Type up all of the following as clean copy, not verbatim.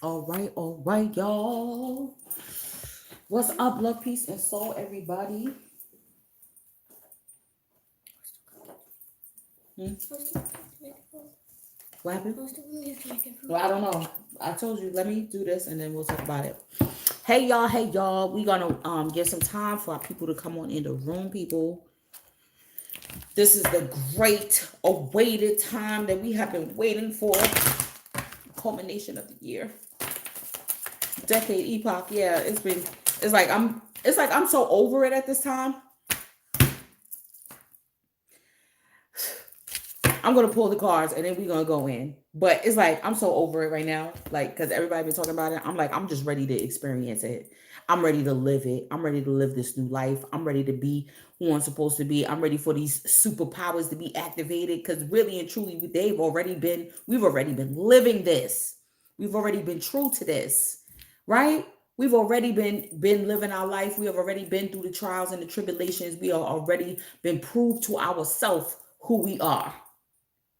All right, y'all. What's up, love, peace, and soul, everybody? Hmm? What happened? Well, I don't know. I told you, let me do this and then we'll talk about it. Hey y'all, hey y'all. We gonna get some time for our people to come on in the room, people. This is the great awaited time that we have been waiting for. Culmination of the year. Decade epoch. Yeah, it's like I'm so over it at this time. I'm gonna pull the cards and then we're gonna go in. But it's like I'm so over it right now. Like, because everybody been talking about it. I'm like, I'm just ready to experience it. I'm ready to live it. I'm ready to live this new life. I'm ready to be who I'm supposed to be. I'm ready for these superpowers to be activated. Because really and truly, we've already been living this. We've already been true to this, right? We've already been living our life. We have already been through the trials and the tribulations. We are already been proved to ourselves who we are.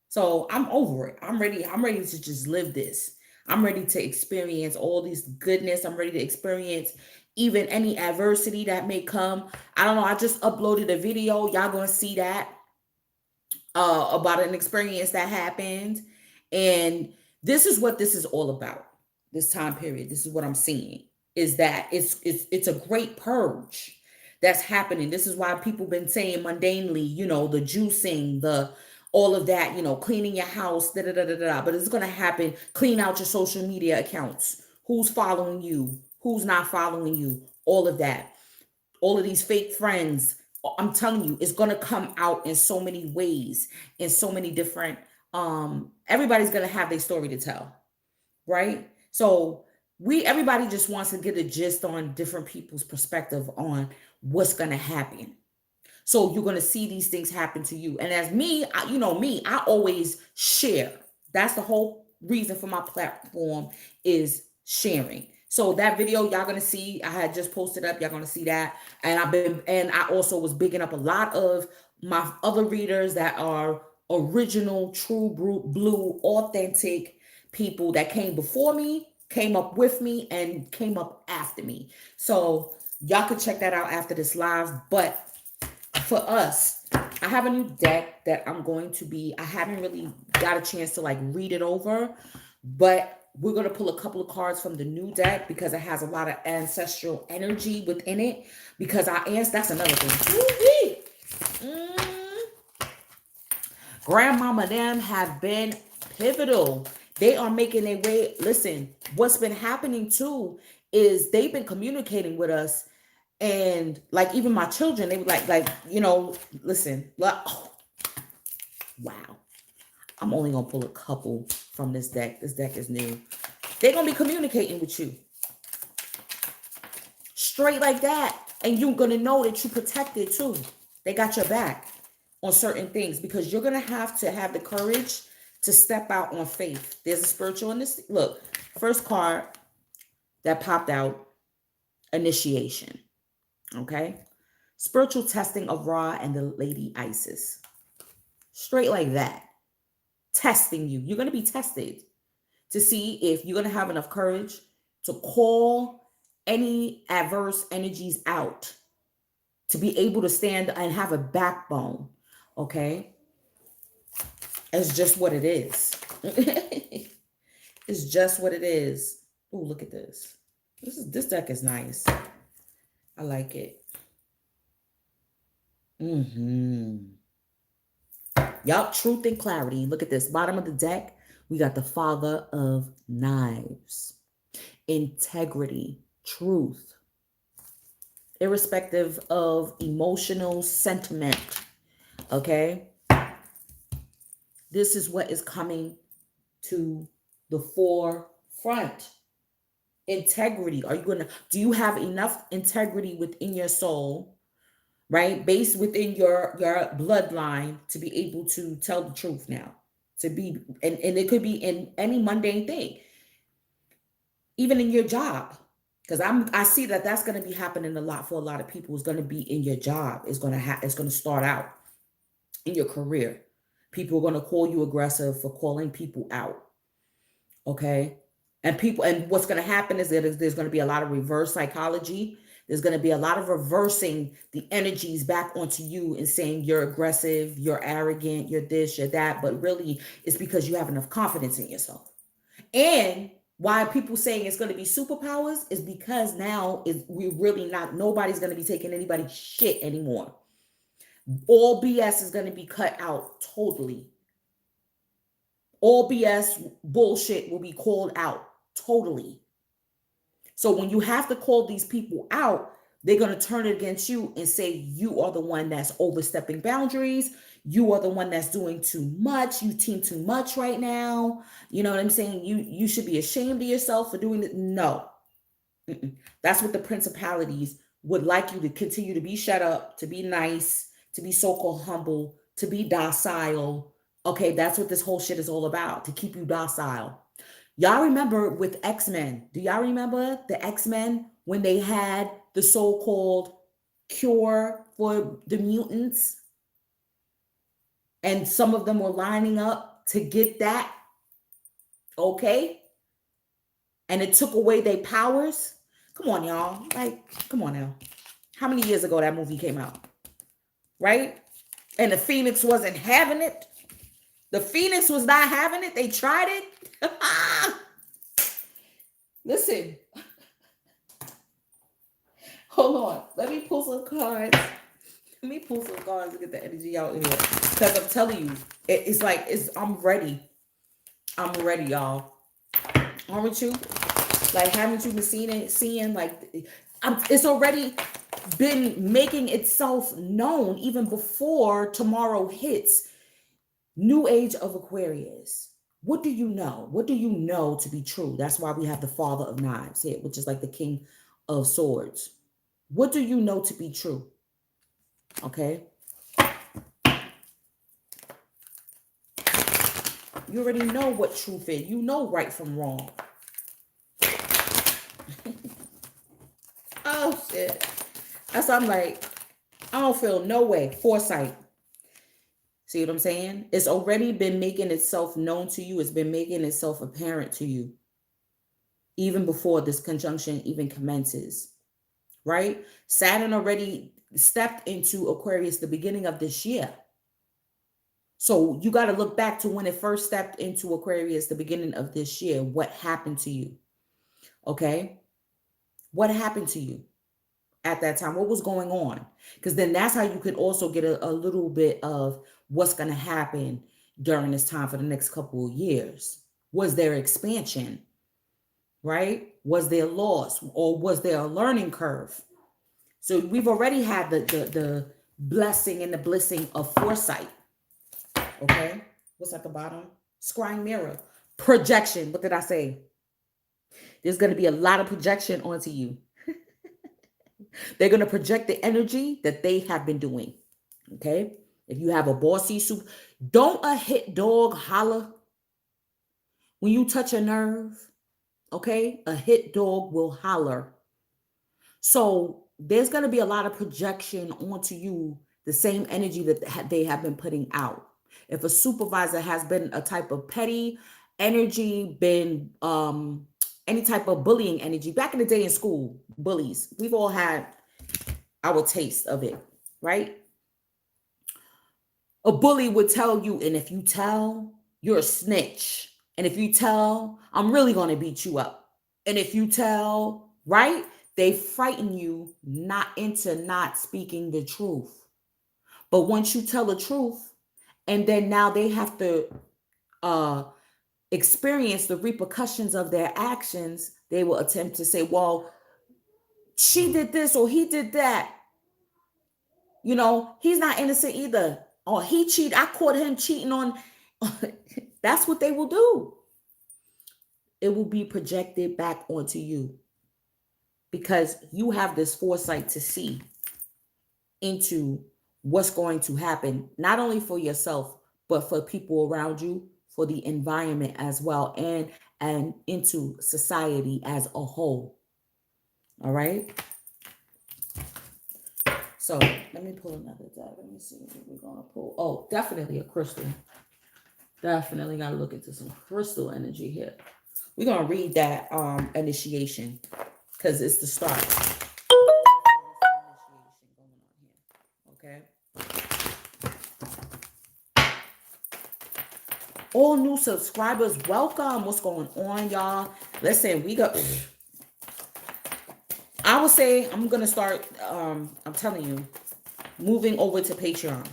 So I'm over it. I'm ready. I'm ready to just live this. I'm ready to experience all this goodness. I'm ready to experience even any adversity that may come. I don't know. I just uploaded a video. Y'all gonna see that about an experience that happened. And this is what this is all about. This time period. This is what I'm seeing. Is that it's a great purge that's happening. This is why people been saying mundanely, the juicing, the all of that, cleaning your house, da da da da da. But it's gonna happen. Clean out your social media accounts. Who's following you? Who's not following you? All of that. All of these fake friends. I'm telling you, it's gonna come out in so many ways, in so many different. Everybody's gonna have their story to tell, right? So everybody just wants to get a gist on different people's perspective on what's gonna happen. So you're gonna see these things happen to you. And as me, I always share. That's the whole reason for my platform is sharing. So that video y'all gonna see, I had just posted up. Y'all gonna see that, and I also was bigging up a lot of my other readers that are original, true blue, authentic people that came before me, came up with me, and came up after me. So y'all can check that out after this live. But for us, I have a new deck that I haven't really got a chance to like read it over, but we're going to pull a couple of cards from the new deck because it has a lot of ancestral energy within it. Because that's another thing. Grandmama them have been pivotal. They are making their way. Listen, what's been happening too is they've been communicating with us, and like even my children, they were listen, oh, wow. I'm only gonna pull a couple from this deck. This deck is new. They're gonna be communicating with you straight like that, and you're gonna know that you protected too. They got your back on certain things because you're gonna have to have the courage to step out on faith. There's a spiritual in this. Look, first card that popped out, initiation. Okay. Spiritual testing of Ra and the Lady Isis. Straight like that. Testing you. You're going to be tested to see if you're going to have enough courage to call any adverse energies out, to be able to stand and have a backbone. Okay. It's just what it is. It's just what it is. Oh, look at this. This deck is nice. I like it. Yup, truth and clarity. Look at this. Bottom of the deck, we got the Father of Knives. Integrity, truth, irrespective of emotional sentiment. Okay? This is what is coming to the forefront. Integrity. Do you have enough integrity within your soul, right? Based within your bloodline to be able to tell the truth now. And it could be in any mundane thing, even in your job. Because I see that that's going to be happening a lot for a lot of people. It's going to be in your job. It's going to start out in your career. People are going to call you aggressive for calling people out. Okay. And people, and what's going to happen is that there's going to be a lot of reverse psychology. There's going to be a lot of reversing the energies back onto you and saying you're aggressive, you're arrogant, you're this, you're that. But really, it's because you have enough confidence in yourself. And why people saying it's going to be superpowers is because now is we really not, nobody's going to be taking anybody's shit anymore. All BS is going to be cut out totally. All BS bullshit will be called out totally. So when you have to call these people out, they're going to turn it against you and say you are the one that's overstepping boundaries. You are the one that's doing too much. You team too much right now. You know what I'm saying? You should be ashamed of yourself for doing it. No. That's what the principalities would like you to continue to be shut up, to be nice, to be so-called humble, to be docile. Okay, that's what this whole shit is all about, to keep you docile. Y'all remember with X-Men? Do y'all remember the X-Men when they had the so-called cure for the mutants? And some of them were lining up to get that. Okay? And it took away their powers. Come on, y'all. Like, come on now. How many years ago that movie came out? Right? And the Phoenix wasn't having it. The Phoenix was not having it. They tried it. Listen. Hold on. Let me pull some cards. Let me pull some cards to get the energy out here. Because I'm telling you, it's like, I'm ready. I'm ready, y'all. Aren't you? Like, haven't you been seeing like, it's already been making itself known even before tomorrow hits. New age of Aquarius. What do you know? What do you know to be true? That's why we have the Father of Knives here, which is like the King of Swords. What do you know to be true? Okay. You already know what truth is. You know right from wrong. Oh, shit. That's why I'm like, I don't feel no way. Foresight. See what I'm saying? It's already been making itself known to you. It's been making itself apparent to you. Even before this conjunction even commences. Right? Saturn already stepped into Aquarius the beginning of this year. So you got to look back to when it first stepped into Aquarius, the beginning of this year. What happened to you? Okay? What happened to you at that time? What was going on? Because then that's how you could also get a little bit of what's going to happen during this time for the next couple of years. Was there expansion? Right? Was there loss? Or was there a learning curve? So we've already had the blessing and the blessing of foresight. Okay? What's at the bottom? Scrying mirror. Projection. What did I say? There's going to be a lot of projection onto you. They're going to project the energy that they have been doing. Okay? If you have a bossy soup, don't a hit dog holler when you touch a nerve. Okay? A hit dog will holler. So there's going to be a lot of projection onto you, the same energy that they have been putting out. If a supervisor has been a type of petty energy, been any type of bullying energy, back in the day in school, bullies, we've all had our taste of it, right? A bully would tell you, and if you tell, you're a snitch. And if you tell, I'm really going to beat you up. And if you tell, right? They frighten you not into not speaking the truth. But once you tell the truth, and then now they have to experience the repercussions of their actions, they will attempt to say, well, she did this or he did that. You know, he's not innocent either. Or he cheated. I caught him cheating on. That's what they will do. It will be projected back onto you because you have this foresight to see into what's going to happen, not only for yourself, but for people around you, for the environment as well, and into society as a whole. All right. So let me pull another deck. Let me see what we're gonna pull. Oh, definitely a crystal. Definitely gotta look into some crystal energy here. We're gonna read that initiation because it's the start. Okay. All new subscribers, welcome. What's going on, y'all? Listen, we got. I would say I'm gonna start. I'm telling you, moving over to Patreon.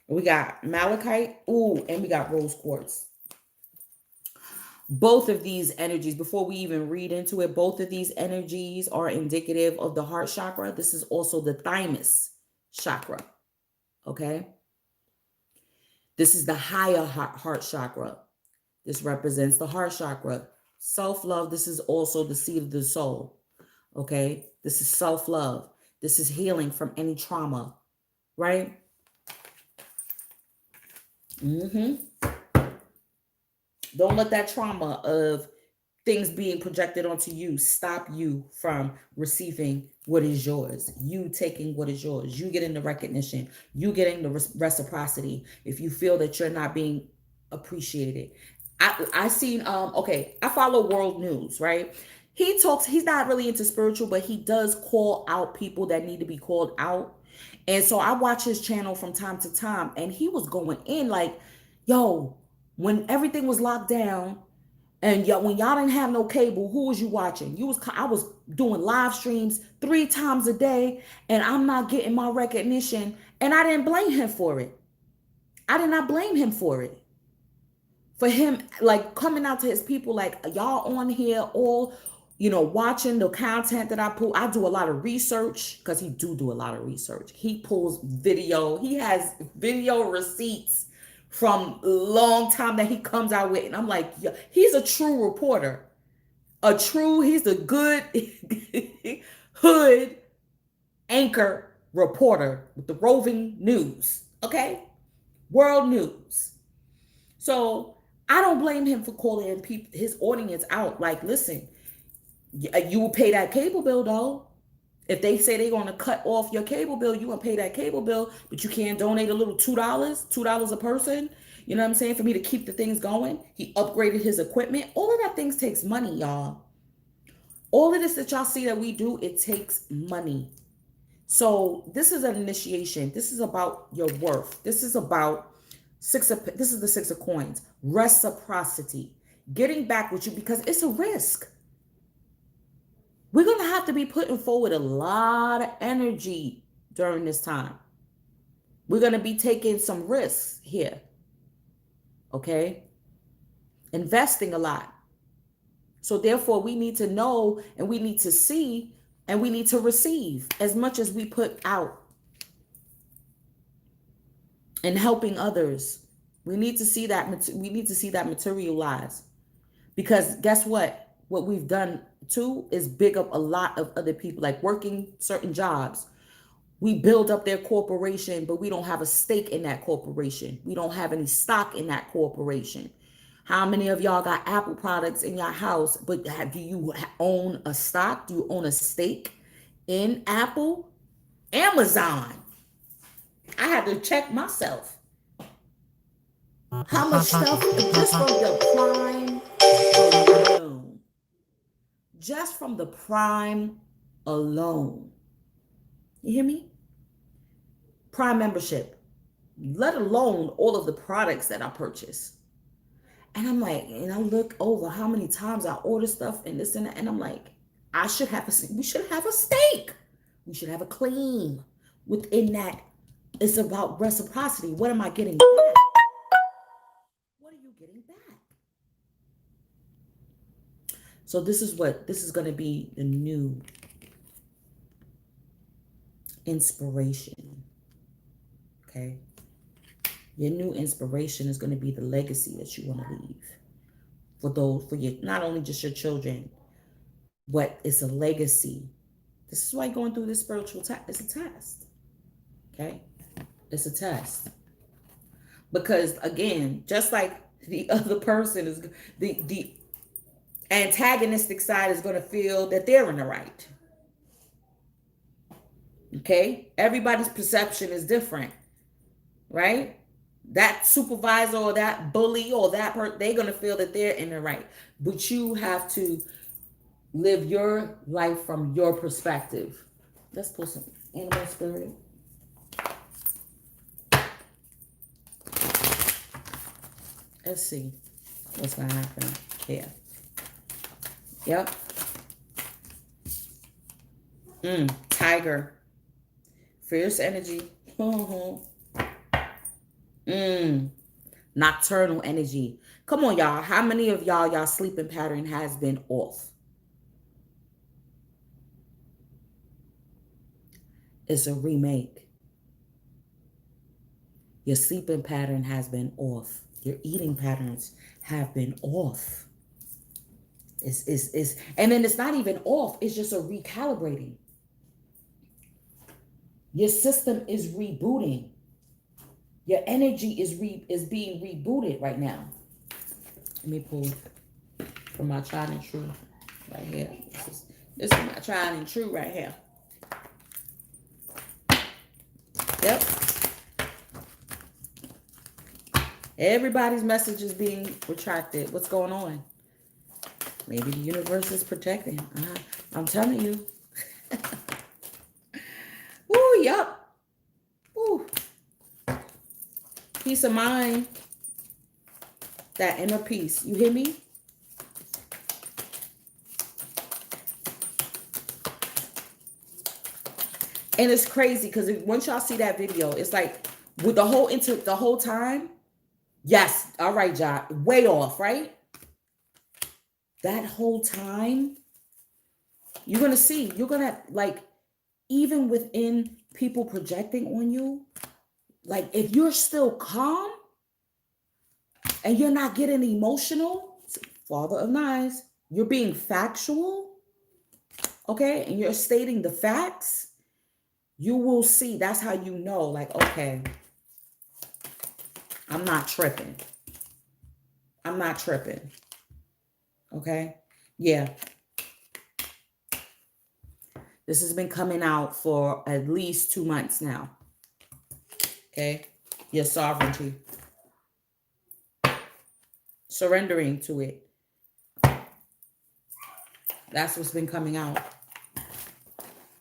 We got malachite, ooh, and we got rose quartz. Both of these energies, before we even read into it, both of these energies are indicative of the heart chakra. This is also the thymus chakra. Okay. This is the higher heart chakra. This represents the heart chakra. Self-love. This is also the seat of the soul. Okay. This is self-love. This is healing from any trauma. Right? Don't let that trauma of things being projected onto you stop you from receiving what is yours. You taking what is yours. You getting the recognition. You getting the reciprocity. If you feel that you're not being appreciated. I seen okay, I follow world news, right? He talks, he's not really into spiritual, but he does call out people that need to be called out. And so I watch his channel from time to time, and he was going in like, yo, when everything was locked down, and when y'all didn't have no cable, who was you watching? I was doing live streams 3 times a day, and I'm not getting my recognition, and I didn't blame him for it. I did not blame him for it. For him, like, coming out to his people, like, y'all on here all, watching the content that I pull. I do a lot of research, because he do a lot of research. He pulls video. He has video receipts from a long time that he comes out with. And I'm like, yeah, he's a true reporter. He's a good hood anchor reporter with the roving news. Okay? World news. So I don't blame him for calling his audience out. Like, listen, you will pay that cable bill though. If they say they're going to cut off your cable bill, you're going to pay that cable bill, but you can't donate a little $2 a person. You know what I'm saying? For me to keep the things going. He upgraded his equipment. All of that things takes money, y'all. All of this that y'all see that we do, it takes money. So this is an initiation. This is about your worth. This is about this is the 6 of coins. Reciprocity. Getting back with you, because it's a risk. We're going to have to be putting forward a lot of energy during this time. We're going to be taking some risks here. Okay? Investing a lot. So therefore, we need to know, and we need to see, and we need to receive as much as we put out. And helping others. We need to see that materialize. Because guess what? What we've done too is big up a lot of other people, like working certain jobs. We build up their corporation, but we don't have a stake in that corporation. We don't have any stock in that corporation. How many of y'all got Apple products in your house, but do you own a stock? Do you own a stake in Apple? Amazon. I had to check myself. How much stuff just from the Prime alone? Just from the Prime alone. You hear me? Prime membership. Let alone all of the products that I purchase. And I'm like, and I look over how many times I order stuff and this and that, and I'm like, we should have a stake. We should have a claim within that. It's about reciprocity. What am I getting back? What are you getting back? So this is going to be the new inspiration. Okay. Your new inspiration is going to be the legacy that you want to leave for your, not only just your children, but it's a legacy. This is why going through this spiritual test. It's a test. Okay. It's a test. Because again, just like the other person is, the antagonistic side is going to feel that they're in the right. Okay. Everybody's perception is different. Right? That supervisor or that bully or that person, they're going to feel that they're in the right. But you have to live your life from your perspective. Let's put some animal spirit. Let's see what's going to happen here. Yep. Tiger. Fierce energy. Nocturnal energy. Come on, y'all. How many of y'all sleeping pattern has been off? It's a remake. Your sleeping pattern has been off. Your eating patterns have been off. And then it's not even off. It's just a recalibrating. Your system is rebooting. Your energy is being rebooted right now. Let me pull from my tried and true right here. This is my tried and true right here. Yep. Everybody's message is being retracted. What's going on? Maybe the universe is protecting. I'm telling you. Ooh, yep. Ooh. Peace of mind. That inner peace. You hear me? And it's crazy because once y'all see that video, it's like with the whole time. Yes. All right, John. Way off, right? That whole time, you're going to see. You're going to, like, even within people projecting on you, like, if you're still calm and you're not getting emotional, Father of Knives, you're being factual, okay, and you're stating the facts, you will see. That's how you know, like, okay, I'm not tripping. I'm not tripping. Okay? Yeah. This has been coming out for at least 2 months now. Okay? Your sovereignty. Surrendering to it. That's what's been coming out.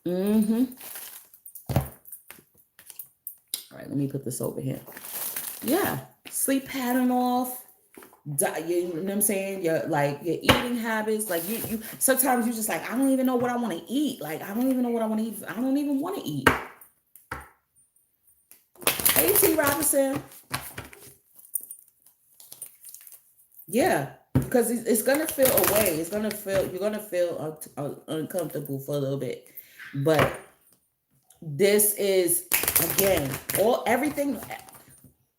All right, let me put this over here. Yeah. Sleep pattern off. You know what I'm saying? Your eating habits. Like you sometimes you just like, I don't even know what I want to eat. Like, I don't even know what I want to eat. I don't even want to eat. Hey, T. Robinson. Yeah, because it's gonna feel away. You're gonna feel uncomfortable for a little bit, but this is, again, everything.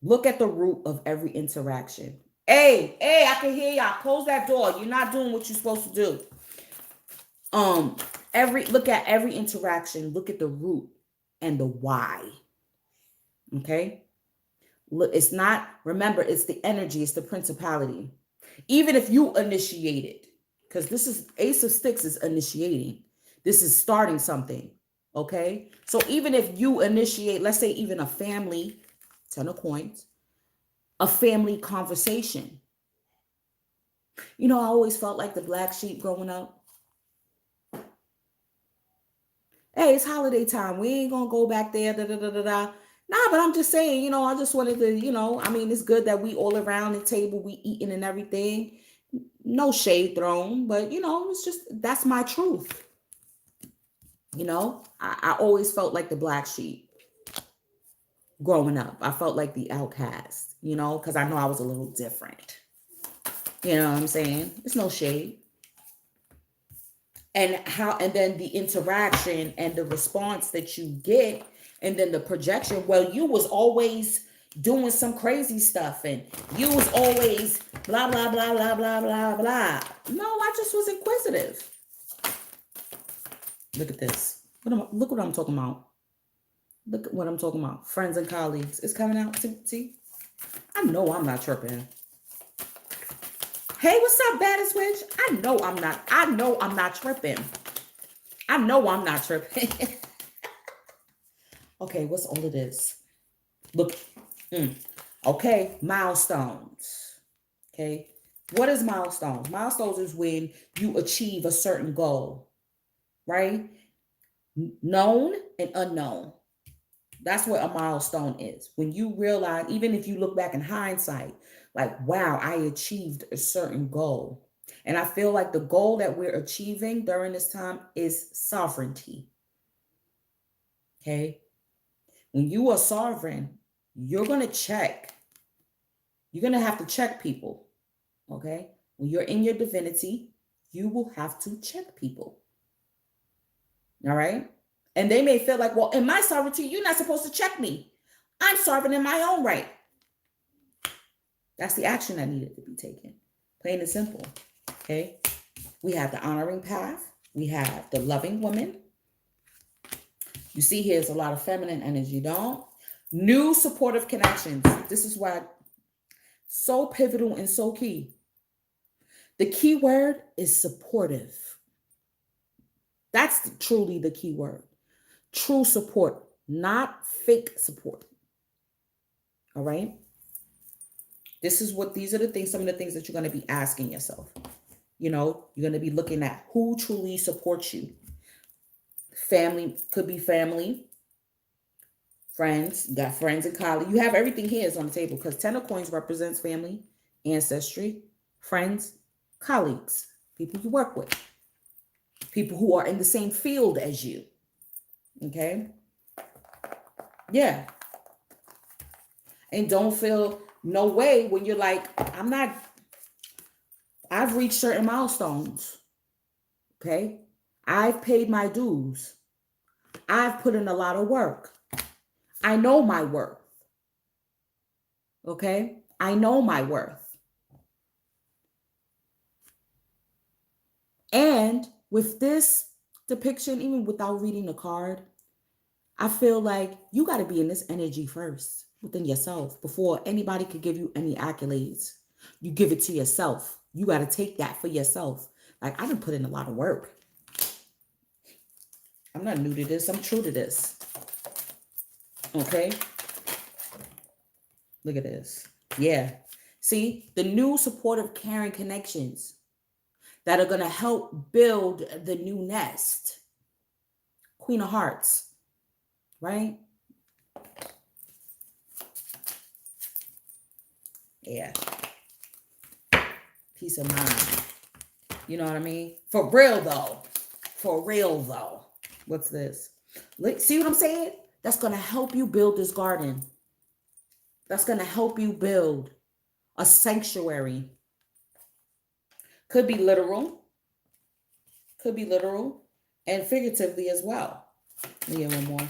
Look at the root of every interaction. Hey, I can hear y'all. Close that door. You're not doing what you're supposed to do. Look at every interaction. Look at the root and the why. Okay. Look, it's not, remember, it's the energy, it's the principality. Even if you initiate it, because this is Ace of Sticks is initiating. This is starting something. Okay. So even if you initiate, let's say even a family, 10 of coins, a family conversation. You know, I always felt like the black sheep growing up. Hey, it's holiday time. We ain't gonna go back there. Da, da, da, da, da. Nah, but I'm just saying, you know, I just wanted to, I mean, it's good that we all around the table, we eating and everything. No shade thrown, but, it's just, that's my truth. I always felt like the black sheep growing up. I felt like the outcast, because I know I was a little different. You know what I'm saying? It's no shade. And then the interaction and the response that you get, and then the projection. Well, you was always doing some crazy stuff, and you was always blah, blah, blah, blah, blah, blah, blah. No, I just was inquisitive. Look at this. Look what I'm talking about. Look at what I'm talking about. Friends and colleagues. It's coming out. See? I know I'm not tripping. Hey, what's up, baddest witch? I know I'm not tripping. I know I'm not tripping. Okay, what's all of this? Look. Okay, milestones. Okay, what is milestones? Milestones is when you achieve a certain goal, right? Known and unknown. That's what a milestone is. When you realize, even if you look back in hindsight, like, wow, I achieved a certain goal. And I feel like the goal that we're achieving during this time is sovereignty. Okay. When you are sovereign, you're going to check. You're going to have to check people. Okay. When you're in your divinity, you will have to check people. All right. And they may feel like, well, in my sovereignty, you're not supposed to check me. I'm sovereign in my own right. That's the action that needed to be taken. Plain and simple. Okay. We have the honoring path. We have the loving woman. You see here's a lot of feminine energy, don't? New supportive connections. This is why so pivotal and so key. The key word is supportive. That's truly the key word. True support, not fake support. All right. These are the things, some of the things that you're going to be asking yourself. You know, you're going to be looking at who truly supports you. Family, could be family, friends, you got friends and colleagues. You have everything here is on the table because 10 of coins represents family, ancestry, friends, colleagues, people you work with, people who are in the same field as you. Okay. Yeah. And don't feel no way when you're like, I've reached certain milestones. Okay. I've paid my dues. I've put in a lot of work. I know my worth. Okay. I know my worth. And with this depiction, even without reading the card, I feel like you got to be in this energy first within yourself before anybody could give you any accolades. You give it to yourself. You got to take that for yourself. Like, I done put in a lot of work. I'm not new to this. I'm true to this. Okay. Look at this. Yeah. See, the new supportive, caring connections that are going to help build the new nest. Queen of Hearts. Right? Yeah. Peace of mind. You know what I mean? For real though. For real though. What's this? See what I'm saying? That's going to help you build this garden. That's going to help you build a sanctuary. Could be literal. Could be literal. And figuratively as well. Let me get one more.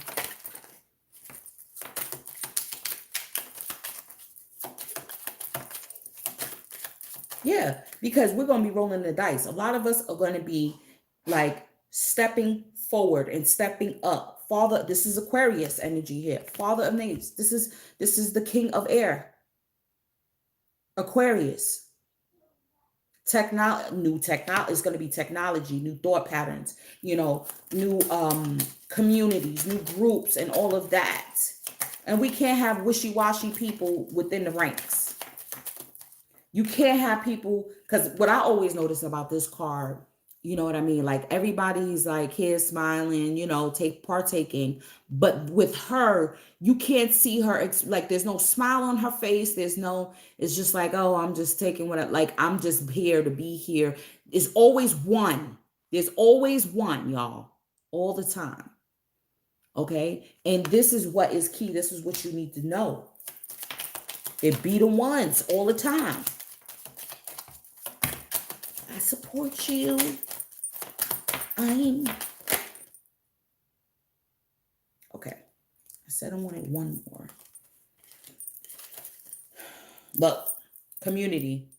Yeah, because we're going to be rolling the dice. A lot of us are going to be like stepping forward and stepping up. Father, this is Aquarius energy here. Father of names. This is the king of air. Aquarius. New technology is going to be technology, new thought patterns, new communities, new groups, and all of that. And we can't have wishy-washy people within the ranks. You can't have people, because what I always notice about this card, you know what I mean? Like, everybody's like here smiling, partaking. But with her, you can't see her, like, there's no smile on her face. It's just like, oh, I'm just taking I'm just here to be here. There's always one. There's always one, y'all, all the time. Okay. And this is what is key. This is what you need to know. It be the ones all the time. I support you. Okay. I said I wanted one more. Look, community.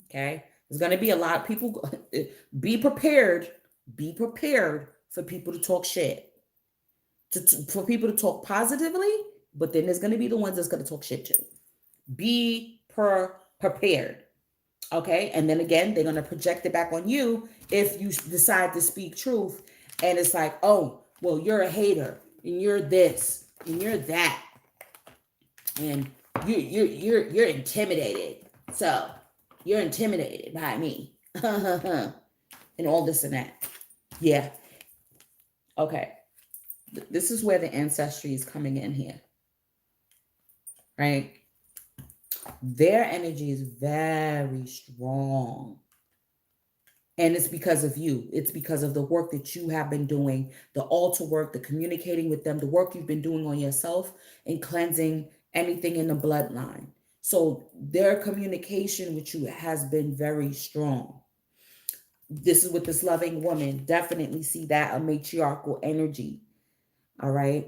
Okay. There's going to be a lot of people. Be prepared. Be prepared for people to talk shit. For people to talk positively, but then there's going to be the ones that's going to talk shit too. Be prepared. Okay. And then again, they're going to project it back on you if you decide to speak truth. And it's like, oh, well, you're a hater and you're this and you're that. And You're intimidated. So you're intimidated by me. And all this and that. Yeah. Okay. This is where the ancestry is coming in here. Right? Their energy is very strong. And it's because of you. It's because of the work that you have been doing, the altar work, the communicating with them, the work you've been doing on yourself and cleansing anything in the bloodline. So their communication with you has been very strong. This is with this loving woman. Definitely see that, a matriarchal energy. All right.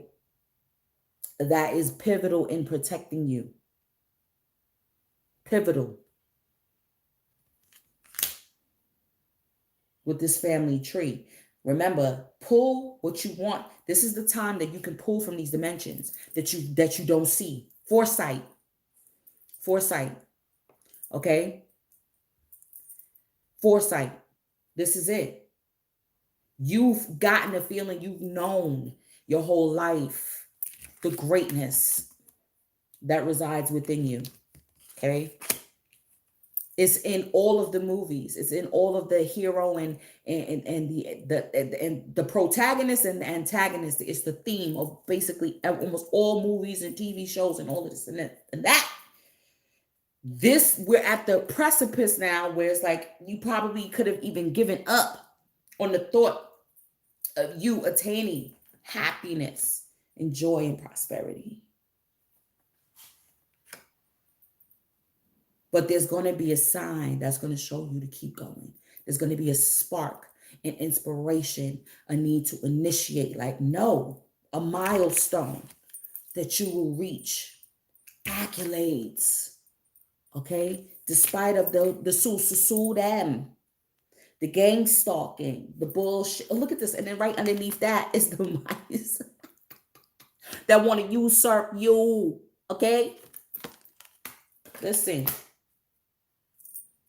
That is pivotal in protecting you. Pivotal. With this family tree. Remember, pull what you want. This is the time that you can pull from these dimensions that you don't see. Foresight. Foresight. Okay? Foresight. This is it. You've gotten a feeling, you've known your whole life the greatness that resides within you. Okay? It's in all of the movies. It's in all of the hero and the protagonist and the antagonist. It's the theme of basically almost all movies and TV shows and all of this and that. This, we're at the precipice now where it's like you probably could have even given up on the thought of you attaining happiness and joy and prosperity. But there's going to be a sign that's going to show you to keep going. There's going to be a spark, an inspiration, a need to initiate, like, no, a milestone that you will reach. Accolades, okay? Despite of the them, the gang stalking, the bullshit. Oh, look at this. And then right underneath that is the mice that want to usurp you, okay? Listen.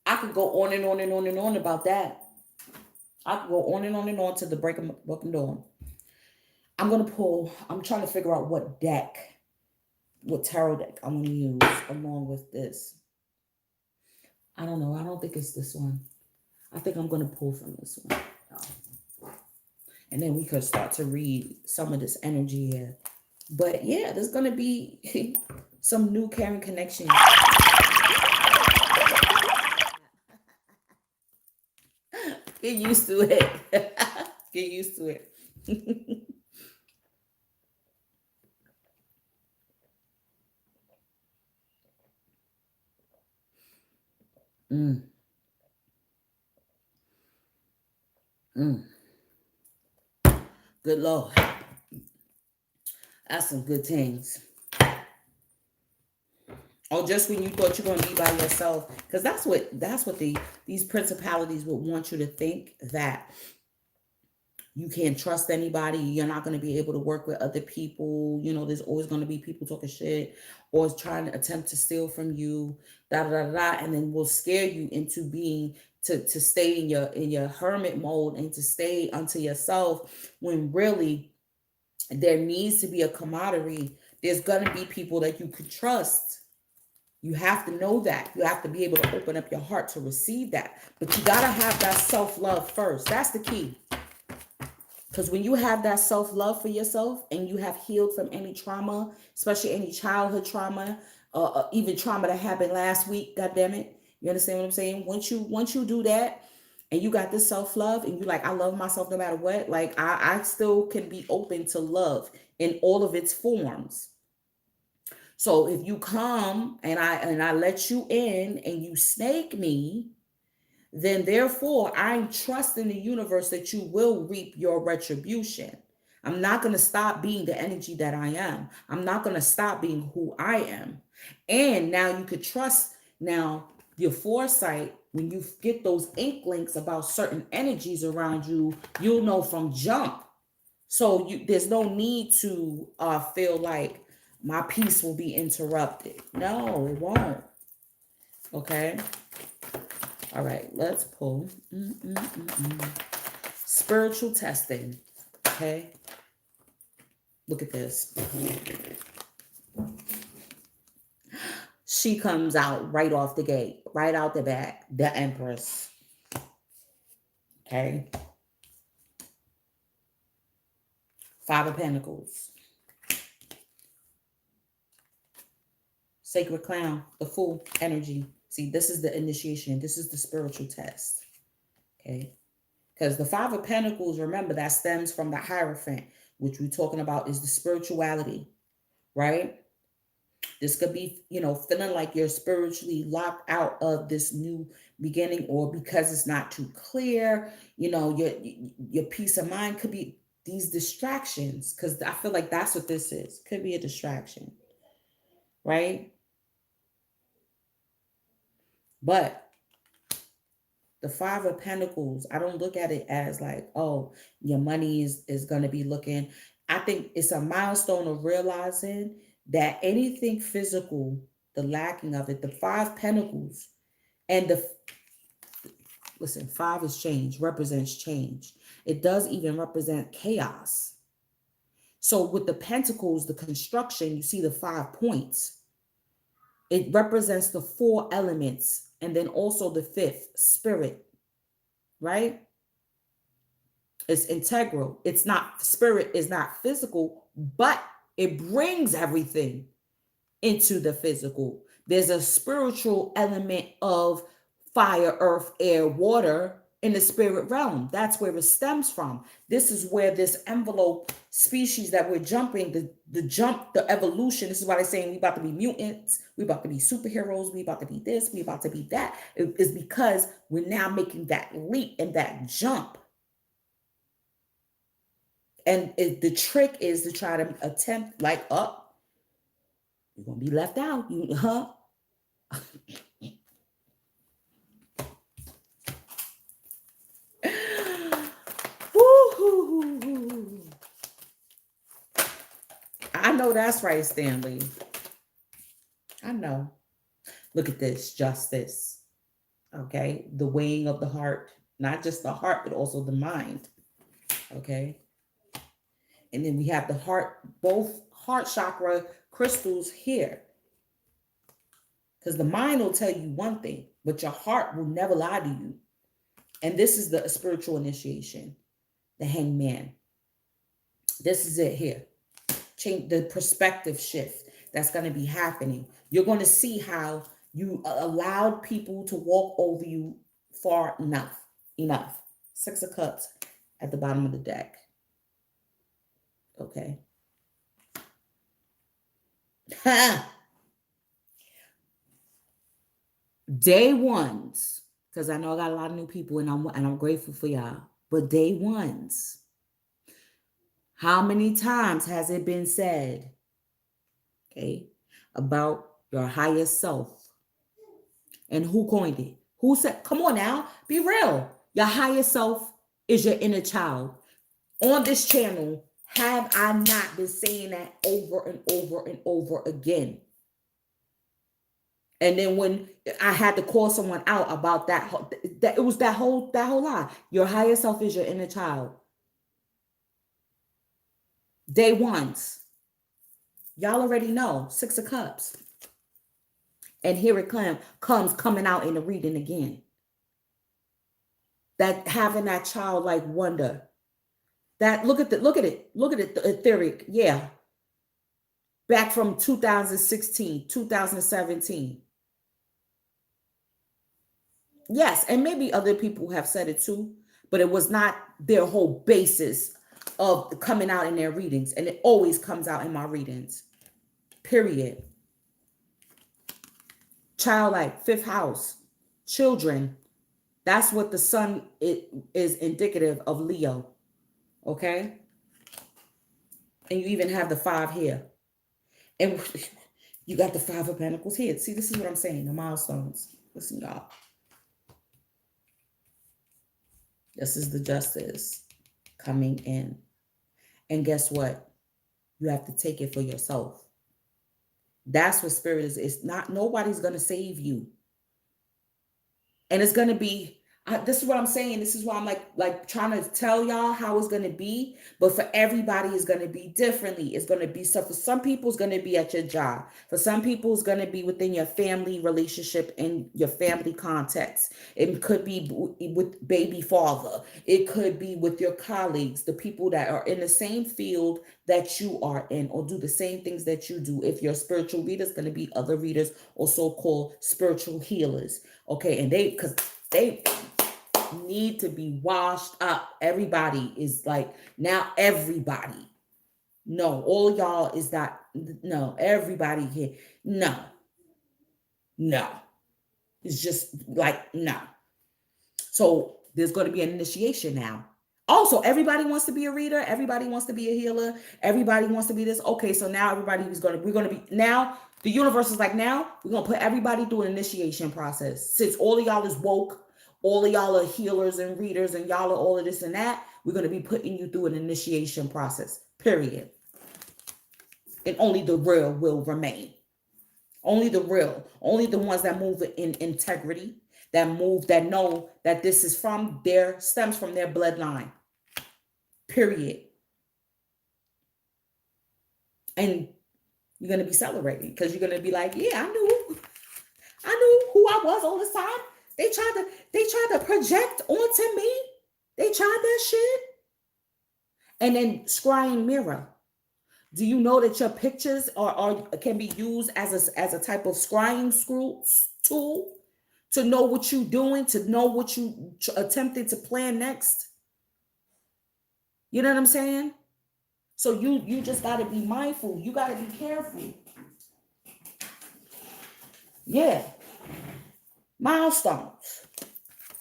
I could go on and on and on and on about that. I could go on and on to the break of dawn. I'm trying to figure out what tarot deck I'm going to use along with this. I don't know. I don't think it's this one. I think I'm going to pull from this one. And then we could start to read some of this energy here. But yeah, there's going to be some new caring connections. Get used to it. Get used to it. Mm. Good Lord. That's some good things. Oh, just when you thought you're going to be by yourself. Because that's what these principalities would want you to think, that you can't trust anybody. You're not going to be able to work with other people. You know, there's always going to be people talking shit or trying to attempt to steal from you, and then will scare you into being to stay in your hermit mode and to stay unto yourself, when really there needs to be a camaraderie. There's going to be people that you could trust. You have to know that. You have to be able to open up your heart to receive that. But you got to have that self-love first. That's the key. Because when you have that self-love for yourself and you have healed from any trauma, especially any childhood trauma, even trauma that happened last week, God damn it. You understand what I'm saying? Once you do that and you got this self-love and you like, I love myself no matter what, like I still can be open to love in all of its forms. So if you come and I let you in and you snake me, then therefore I'm trusting the universe that you will reap your retribution. I'm not going to stop being the energy that I am. I'm not going to stop being who I am. And now you could trust now your foresight. When you get those inklings about certain energies around you, you'll know from jump. So there's no need to feel like my peace will be interrupted. No, it won't. Okay. All right, let's pull. Spiritual testing. Okay. Look at this. She comes out right off the gate, right out the back, the Empress. Okay. Five of Pentacles. Sacred Clown, the Fool energy. See, this is the initiation. This is the spiritual test. Okay. Because the Five of Pentacles, remember, that stems from the Hierophant, which we're talking about is the spirituality, right? This could be, feeling like you're spiritually locked out of this new beginning, or because it's not too clear, your peace of mind could be these distractions, because I feel like that's what this is. Could be a distraction, right? But the Five of Pentacles, I don't look at it as like, oh, your money is going to be looking. I think it's a milestone of realizing that anything physical, the lacking of it, the Five Pentacles, and listen, five is change, represents change. It does even represent chaos. So with the Pentacles, the construction, you see the 5 points. It represents the 4 elements, and then also the 5th, spirit, right? It's integral. It's not, spirit is not physical, but it brings everything into the physical. There's a spiritual element of fire, earth, air, water in the spirit realm. That's where it stems from. This is where this envelope species that we're jumping, the evolution. This is why they're saying we about to be mutants, we about to be superheroes, we about to be this, we about to be that. It is because we're now making that leap and that jump. And the trick is to try to attempt like, you're going to be left out. I know that's right, Stanley. I know. Look at this, justice. Okay. The weighing of the heart, not just the heart, but also the mind. Okay. And then we have the heart, both heart chakra crystals here. Because the mind will tell you one thing, but your heart will never lie to you. And this is the spiritual initiation, the hangman. This is it here. Change the perspective shift that's going to be happening. You're going to see how you allowed people to walk over you far enough. Enough. 6 of Cups at the bottom of the deck. Okay. Day ones, because I know I got a lot of new people and I'm grateful for y'all. But day ones, how many times has it been said, okay, about your highest self? And who coined it? Who said, come on now, be real. Your highest self is your inner child. On this channel, have I not been saying that over and over and over again? And then when I had to call someone out about that it was that whole lie. Your higher self is your inner child. Day ones. Y'all already know. 6 of Cups. And here it comes coming out in the reading again. That having that childlike wonder. That look at it, the etheric, yeah. Back from 2016, 2017. Yes, and maybe other people have said it too, but it was not their whole basis of coming out in their readings. And it always comes out in my readings. Period. Childlike, 5th house, children. That's what the sun is indicative of Leo. Okay? And you even have the 5 here. And you got the 5 of Pentacles here. See, this is what I'm saying, the milestones. Listen, y'all. This is the justice coming in. And guess what? You have to take it for yourself. That's what spirit is. It's not, nobody's going to save you. And it's going to be, This is what I'm saying. This is why I'm like trying to tell y'all how it's gonna be. But for everybody, it's gonna be differently. It's gonna be so for some people, it's gonna be at your job. For some people, it's gonna be within your family relationship and your family context. It could be with baby father. It could be with your colleagues, the people that are in the same field that you are in, or do the same things that you do. If you're a spiritual reader, it's gonna be other readers or so-called spiritual healers. Okay, and because they need to be washed up. Everybody is like, now everybody. No, all y'all is not, no, everybody here. No, no. It's just like, no. So there's going to be an initiation now. Also, everybody wants to be a reader. Everybody wants to be a healer. Everybody wants to be this. Okay, so now we're going to be, now the universe is like, now we're going to put everybody through an initiation process. Since all of y'all is woke, all of y'all are healers and readers, and y'all are all of this and that, we're going to be putting you through an initiation process, period. And only the real will remain. Only the real, only the ones that move in integrity, that move, that know that this is from their, stems from their bloodline, period. And you're going to be celebrating because you're going to be like, yeah, I knew who I was all this time. They tried to project onto me. They tried that shit. And then scrying mirror. Do you know that your pictures can be used as a type of scrying tool to know what you're doing, to know what you attempted to plan next? You know what I'm saying? So you just got to be mindful. You got to be careful. Yeah. Milestones.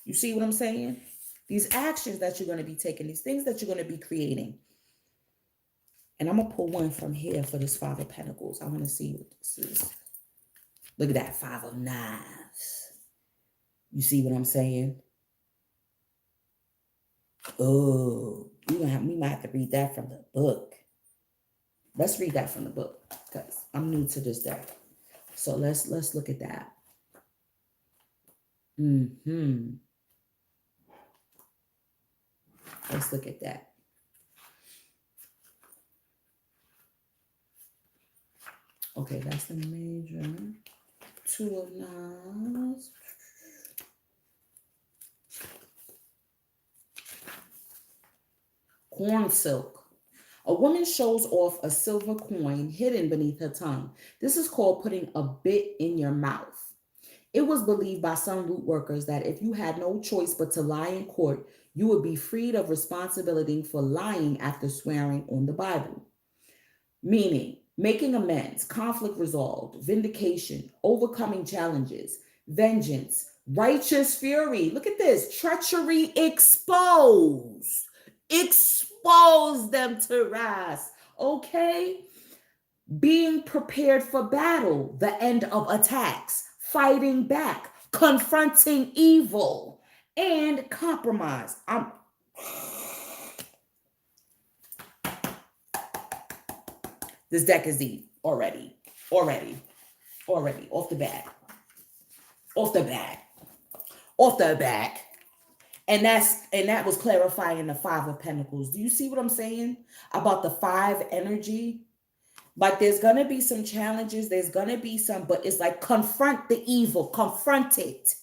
You see what I'm saying? These actions that you're going to be taking, these things that you're going to be creating. And I'm going to pull one from here for this Five of Pentacles. I want to see what this is. Look at that, Five of Knives. You see what I'm saying? Oh, we might have to read that from the book. Let's read that from the book because I'm new to this deck. So let's look at that. Let's look at that. Okay, that's the major. Two of Knives. Corn silk. A woman shows off a silver coin hidden beneath her tongue. This is called putting a bit in your mouth. It was believed by some loot workers that if you had no choice but to lie in court, you would be freed of responsibility for lying after swearing on the Bible. Meaning, making amends, conflict resolved, vindication, overcoming challenges, vengeance, righteous fury. Look at this. Treachery exposed. Expose them to wrath. Okay? Being prepared for battle, the end of attacks, fighting back, confronting evil, and compromise. This deck is deep already. Off the bat. And that was clarifying the Five of Pentacles. Do you see what I'm saying about the five energy? Like there's going to be some challenges. There's going to be some, but it's like confront the evil, confront it,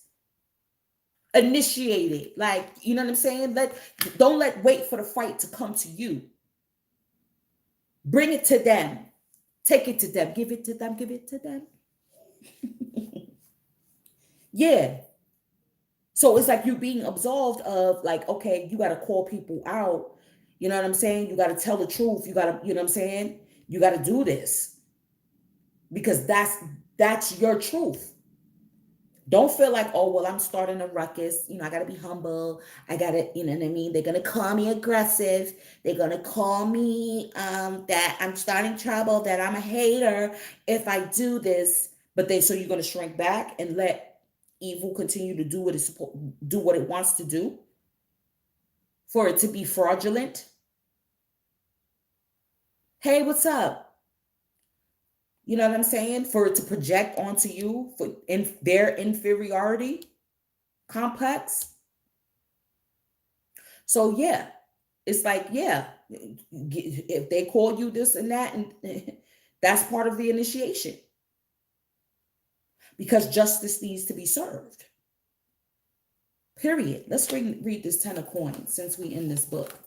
initiate it. Like, you know what I'm saying? Don't wait for the fight to come to you. Bring it to them. Take it to them. Give it to them. Give it to them. Yeah. So it's like you're being absolved of like, okay, you got to call people out. You know what I'm saying? You got to tell the truth. You got to, you know what I'm saying? You got to do this because that's your truth. Don't feel like, oh, well, I'm starting a ruckus. You know, I got to be humble. I got to, you know what I mean? They're going to call me aggressive. They're going to call me that I'm starting trouble, that I'm a hater if I do this. But so you're going to shrink back and let evil continue to do what it wants to do for it to be fraudulent. Hey, what's up? You know what I'm saying? For it to project onto you in their inferiority complex. So yeah, it's like, yeah, if they call you this and that, and that's part of the initiation because justice needs to be served. Period. Let's read this 10 of coins since we in this book.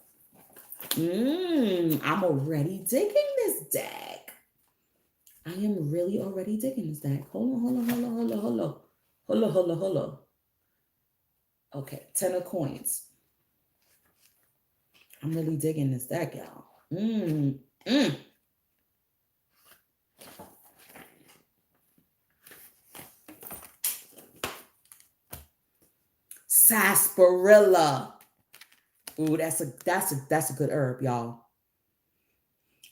I'm already digging this deck. I am really already digging this deck. Hold on. Okay, 10 of coins. I'm really digging this deck, y'all. Sarsaparilla. Ooh, that's a good herb, y'all.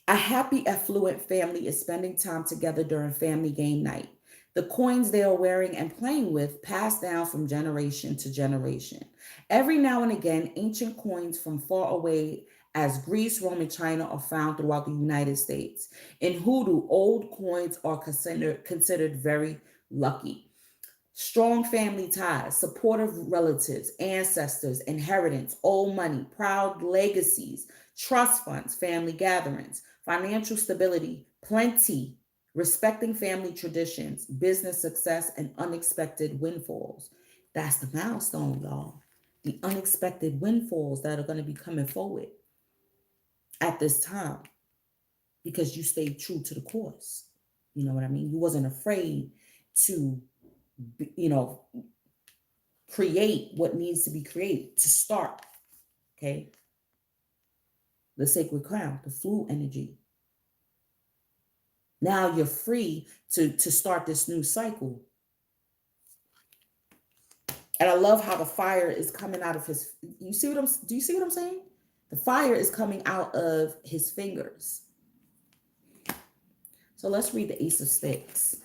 A happy, affluent family is spending time together during family game night. The coins they are wearing and playing with pass down from generation to generation. Every now and again, ancient coins from far away as Greece, Rome, and China are found throughout the United States. In Hoodoo, old coins are considered very lucky. Strong family ties, supportive relatives, ancestors, inheritance, old money, proud legacies, trust funds, family gatherings, financial stability, plenty, respecting family traditions, business success, and unexpected windfalls. That's the milestone, y'all. The unexpected windfalls that are going to be coming forward at this time because you stayed true to the course. You know what I mean? You wasn't afraid to, you know, create what needs to be created to start. Okay. The sacred crown, the flu energy. Now you're free to start this new cycle. And I love how the fire is coming out of his. Do you see what I'm saying? The fire is coming out of his fingers. So let's read the Ace of Sticks.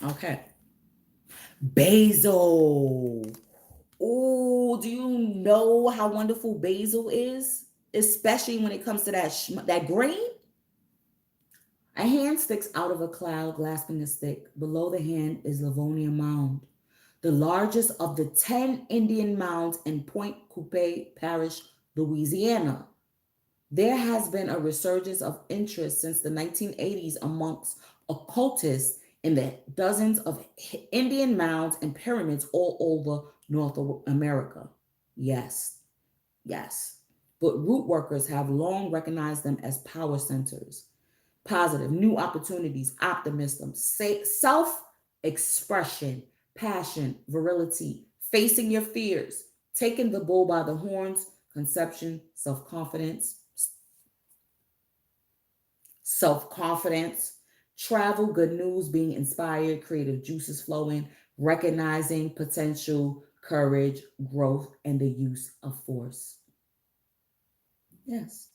Okay. Basil. Oh, do you know how wonderful basil is? Especially when it comes to that green. A hand sticks out of a cloud, grasping a stick. Below the hand is Livonia Mound, the largest of the 10 Indian mounds in Point Coupe Parish, Louisiana. There has been a resurgence of interest since the 1980s amongst occultists in the dozens of Indian mounds and pyramids all over North America. Yes, yes. But root workers have long recognized them as power centers. Positive, new opportunities, optimism, self expression, passion, virility, facing your fears, taking the bull by the horns, conception, self confidence, travel, good news, being inspired, creative juices flowing, recognizing potential, courage, growth, and the use of force. Yes.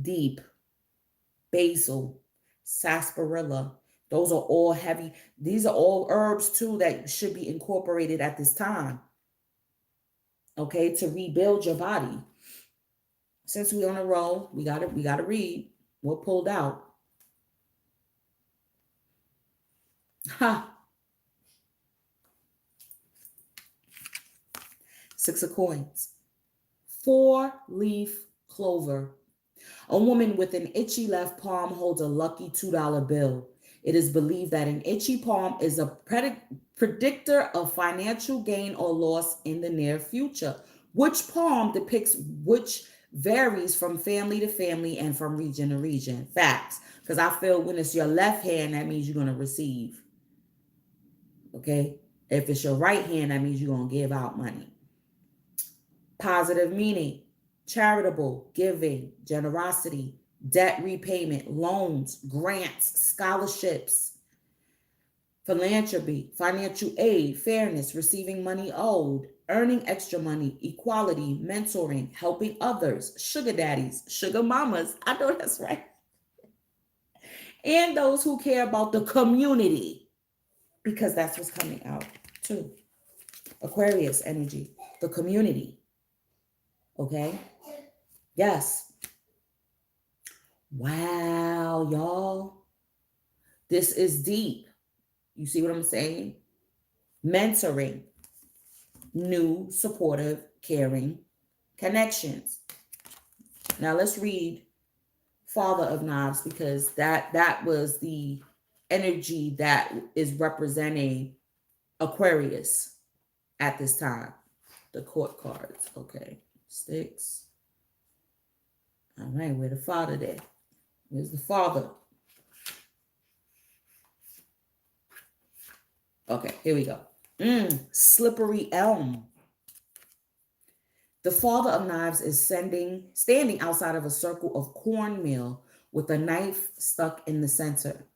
Deep, basil, sarsaparilla. Those are all heavy. These are all herbs too that should be incorporated at this time. Okay, to rebuild your body. Since we on a roll, we gotta read what pulled out. Ha. Six of coins. Four-leaf clover. A woman with an itchy left palm holds a lucky $2 bill. It is believed that an itchy palm is a predictor of financial gain or loss in the near future. Which palm depicts which varies from family to family and from region to region. Facts. Because I feel when it's your left hand, that means you're going to receive. Okay? If it's your right hand, that means you're going to give out money. Positive meaning, charitable, giving, generosity, debt repayment, loans, grants, scholarships, philanthropy, financial aid, fairness, receiving money owed, earning extra money, equality, mentoring, helping others, sugar daddies, sugar mamas. I know that's right. And those who care about the community, because that's what's coming out too. Aquarius energy, the community. Okay? Yes. Wow, y'all. This is deep. You see what I'm saying? Mentoring, new, supportive, caring connections. Now let's read Father of Knives, because that was the energy that is representing Aquarius at this time. The court cards. Okay. Six. All right, where the father there? Where's the father? Okay, here we go. Slippery elm. The Father of Knives is standing outside of a circle of cornmeal with a knife stuck in the center.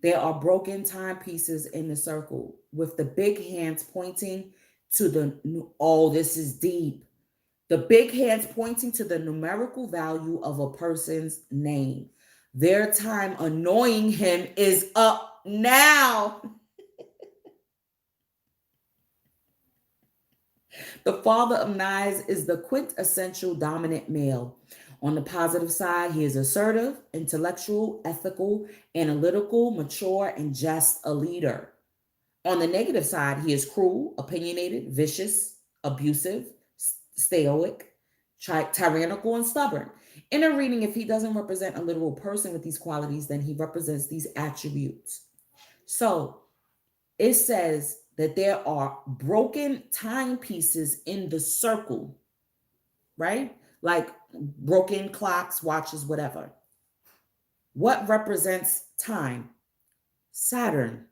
There are broken timepieces in the circle with the big hands pointing to oh, this is deep. The big hands pointing to the numerical value of a person's name. Their time annoying him is up now. The Father of Knives is the quintessential dominant male. On the positive side, he is assertive, intellectual, ethical, analytical, mature, and just a leader. On the negative side, he is cruel, opinionated, vicious, abusive, stoic, tyrannical, and stubborn. In a reading, if he doesn't represent a literal person with these qualities, then he represents these attributes. So it says that there are broken timepieces in the circle, right? Like broken clocks, watches, whatever. What represents time? Saturn,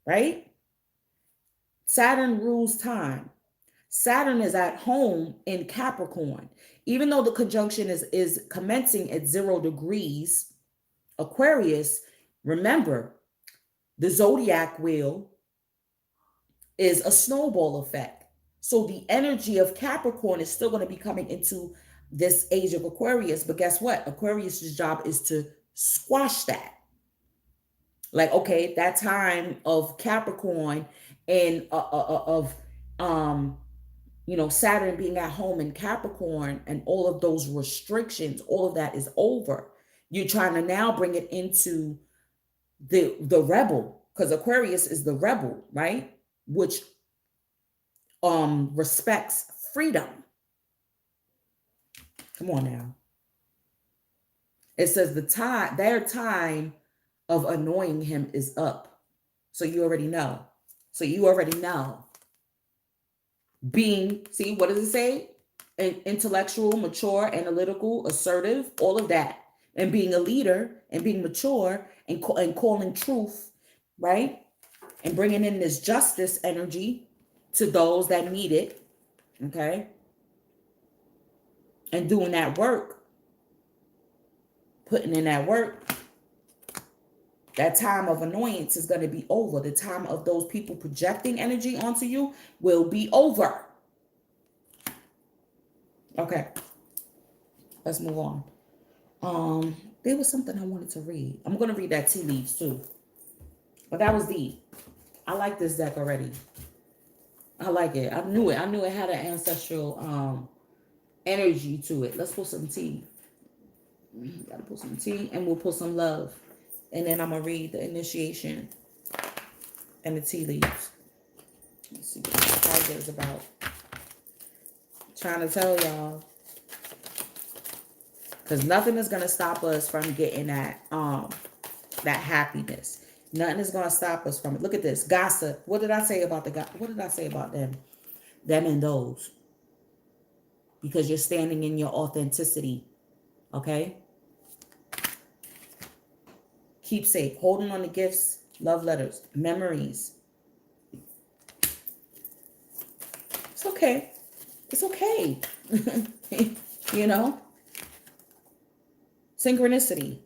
right? Saturn rules time. Saturn is at home in Capricorn. Even though the conjunction is commencing at 0 degrees, Aquarius, remember, the zodiac wheel is a snowball effect. So the energy of Capricorn is still going to be coming into this age of Aquarius. But guess what? Aquarius's job is to squash that. Like, okay, that time of Capricorn and Saturn being at home in Capricorn and all of those restrictions, all of that is over. You're trying to now bring it into the rebel, because Aquarius is the rebel, right? Which respects freedom. Come on now. It says their time of annoying him is up. So you already know. See, what does it say? Intellectual, mature, analytical, assertive, all of that. And being a leader and being mature and calling truth, right? And bringing in this justice energy to those that need it, okay? And doing that work, putting in that work. That time of annoyance is going to be over. The time of those people projecting energy onto you will be over. Okay. Let's move on. There was something I wanted to read. I'm going to read that tea leaves too. But that was deep. I like this deck already. I like it. I knew it had an ancestral energy to it. Let's put some tea. Gotta put some tea, and we'll put some love. And then I'm going to read the initiation and the tea leaves. Let's see what the tiger is about. Trying to tell y'all. Because nothing is going to stop us from getting that happiness. Nothing is going to stop us from it. Look at this. Gossip. What did I say about what did I say about them? Them and those. Because you're standing in your authenticity. Okay? Keepsake, holding on to gifts, love letters, memories. It's okay. It's okay. You know? Synchronicity.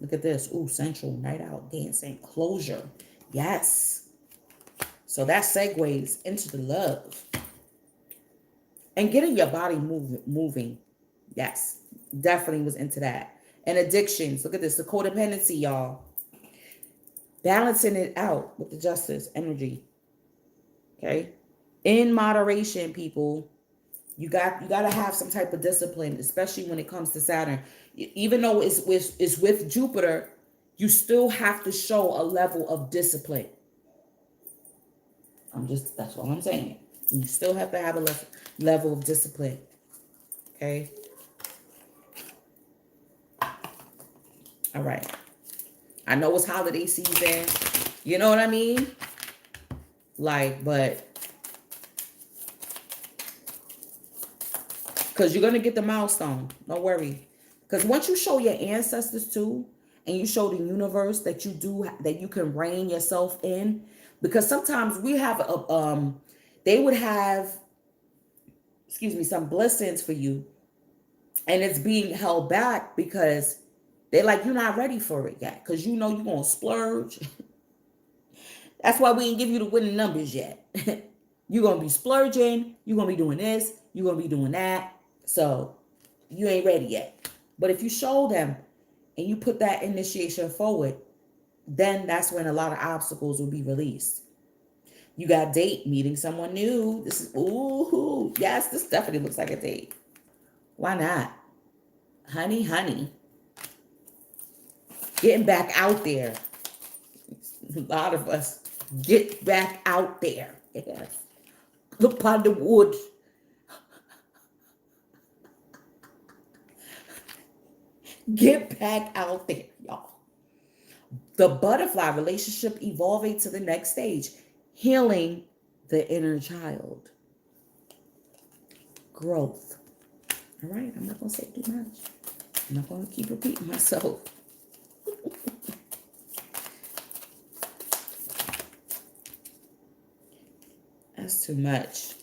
Look at this. Ooh, sensual, night out, dancing, closure. Yes. So that segues into the love. And getting your body moving. Yes. Definitely was into that. And addictions. Look at this. The codependency, y'all. Balancing it out with the justice energy. Okay. In moderation, people. You got to have some type of discipline, especially when it comes to Saturn. Even though it's with Jupiter, You still have to show a level of discipline. That's what I'm saying. You still have to have a level of discipline. Okay. All right. I know it's holiday season. You know what I mean? Like, but because you're going to get the milestone. Don't worry. Because once you show your ancestors too, and you show the universe that that you can reign yourself in, because sometimes we have they would have, excuse me, some blessings for you, and it's being held back because they're like, you're not ready for it yet, because you know you're going to splurge. That's why we ain't give you the winning numbers yet. You're going to be splurging. You're going to be doing this. You're going to be doing that. So you ain't ready yet. But if you show them and you put that initiation forward, then that's when a lot of obstacles will be released. You got date, meeting someone new. This is, ooh, yes, this definitely looks like a date. Why not? Honey, honey. Getting back out there. A lot of us get back out there. Yes. Look upon the wood. Get back out there, y'all. The butterfly relationship evolving to the next stage. Healing the inner child. Growth. All right, I'm not going to say too much. I'm not going to keep repeating myself. That's too much.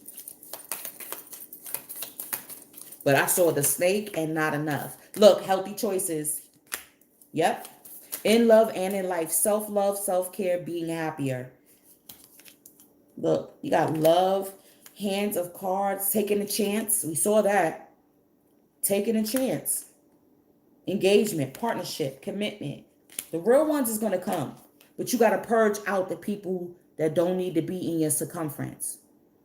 But I saw the snake and not enough. Look, healthy choices. Yep. In love and in life. Self-love, self-care, being happier. Look, you got love, hands of cards, taking a chance. We saw that. Taking a chance. Engagement, partnership, commitment. The real ones is going to come. But you got to purge out the people that don't need to be in your circumference.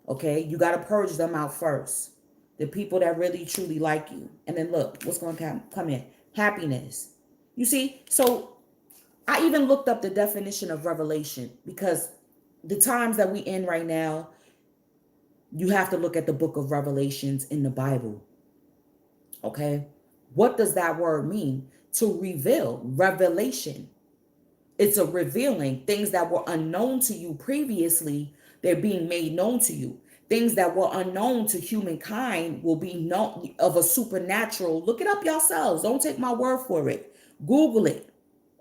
Okay? You got to purge them out first. The people that really, truly like you. And then look, what's going to come in? Happiness. You see? So I even looked up the definition of revelation, because the times that we in right now, you have to look at the book of Revelations in the Bible. Okay? What does that word mean? To reveal. Revelation. It's a revealing. Things that were unknown to you previously, they're being made known to you. Things that were unknown to humankind will be known, of a supernatural. Look it up yourselves. Don't take my word for it. Google it.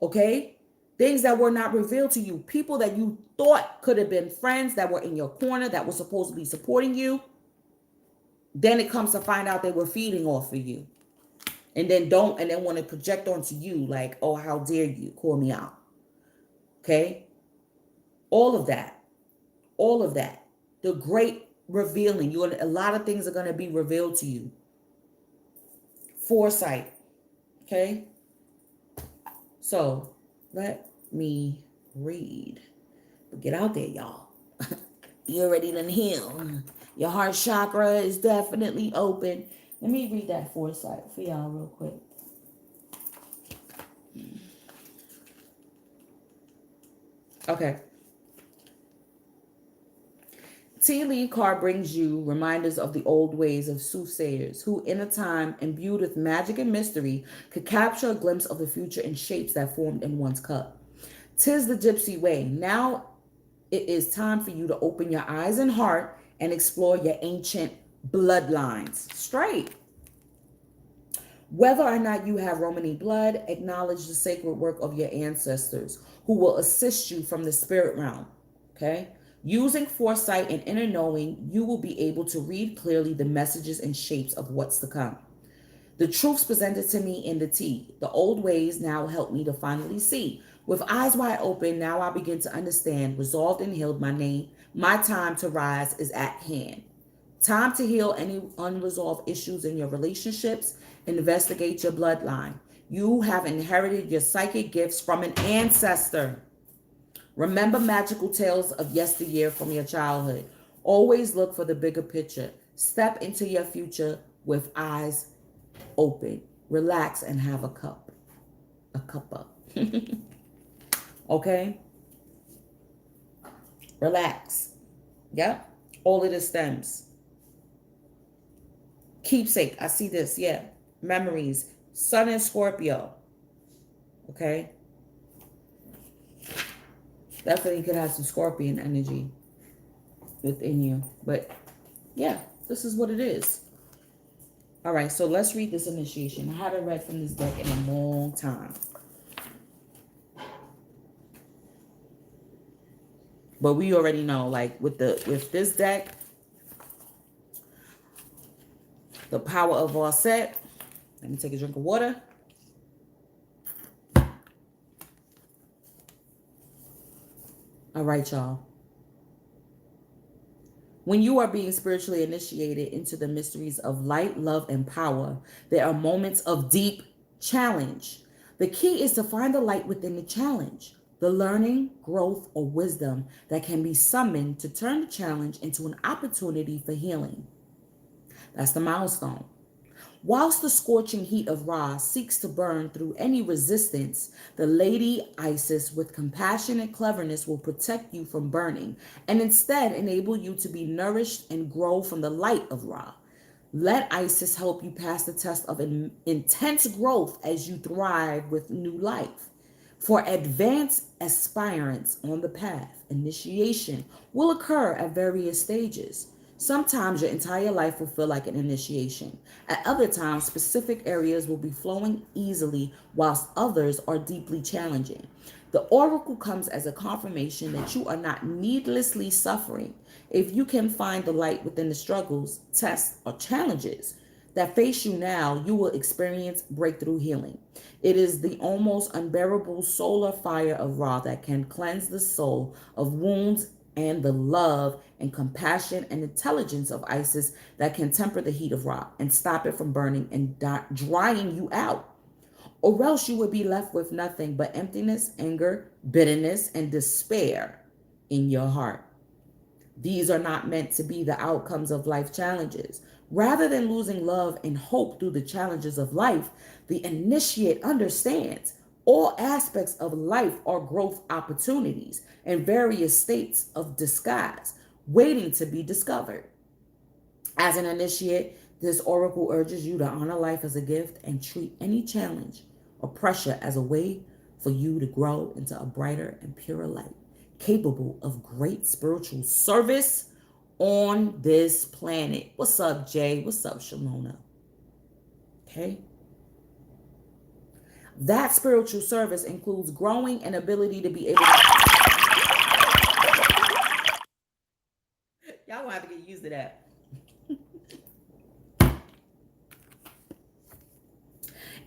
Okay? Things that were not revealed to you. People that you thought could have been friends that were in your corner, that were supposed to be supporting you. Then it comes to find out they were feeding off of you. And then want to project onto you like, oh, how dare you call me out. Okay? All of that. All of that. The great revealing. A lot of things are going to be revealed to you. Foresight. Okay? So, let me read. But get out there, y'all. You're ready to heal. Your heart chakra is definitely open. Let me read that foresight for y'all real quick. Okay. Tea leaf card brings you reminders of the old ways of soothsayers who, in a time imbued with magic and mystery, could capture a glimpse of the future in shapes that formed in one's cup. 'Tis the gypsy way. Now it is time for you to open your eyes and heart and explore your ancient bloodlines. Straight. Whether or not you have Romany blood, acknowledge the sacred work of your ancestors who will assist you from the spirit realm. Okay? Using foresight and inner knowing, you will be able to read clearly the messages and shapes of what's to come. The truths presented to me in the tea. The old ways now help me to finally see. With eyes wide open, now I begin to understand. Resolved and healed, my time to rise is at hand. Time to heal any unresolved issues in your relationships. Investigate your bloodline. You have inherited your psychic gifts from an ancestor. Remember magical tales of yesteryear from your childhood. Always look for the bigger picture. Step into your future with eyes open. Relax and have a cup. A cuppa. Okay? Relax. Yep. All of the stems. Keepsake. I see this. Yeah. Memories. Sun and Scorpio. Okay? Definitely could have some Scorpion energy within you. But yeah, this is what it is. All right, so let's read this initiation. I haven't read from this deck in a long time. But we already know, like with this deck, the power of all set. Let me take a drink of water. All right, y'all. When you are being spiritually initiated into the mysteries of light, love, and power, there are moments of deep challenge. The key is to find the light within the challenge, the learning, growth, or wisdom that can be summoned to turn the challenge into an opportunity for healing. That's the milestone. Whilst the scorching heat of Ra seeks to burn through any resistance, the Lady Isis, with compassion and cleverness, will protect you from burning and instead enable you to be nourished and grow from the light of Ra. Let Isis help you pass the test of intense growth as you thrive with new life. For advanced aspirants on the path, initiation will occur at various stages. Sometimes your entire life will feel like an initiation. At other times, specific areas will be flowing easily, whilst others are deeply challenging. The oracle comes as a confirmation that you are not needlessly suffering. If you can find the light within the struggles, tests, or challenges that face you now, you will experience breakthrough healing. It is the almost unbearable solar fire of Ra that can cleanse the soul of wounds, and the love and compassion and intelligence of Isis that can temper the heat of Ra and stop it from burning and drying you out. Or else you would be left with nothing but emptiness, anger, bitterness, and despair in your heart. These are not meant to be the outcomes of life challenges. Rather than losing love and hope through the challenges of life, the initiate understands all aspects of life are growth opportunities and various states of disguise waiting to be discovered. As an initiate, this oracle urges you to honor life as a gift and treat any challenge or pressure as a way for you to grow into a brighter and purer light, capable of great spiritual service on this planet. What's up, Jay? What's up, Shalona? Okay. That spiritual service includes growing an ability to be able to... Y'all gonna have to get used to that.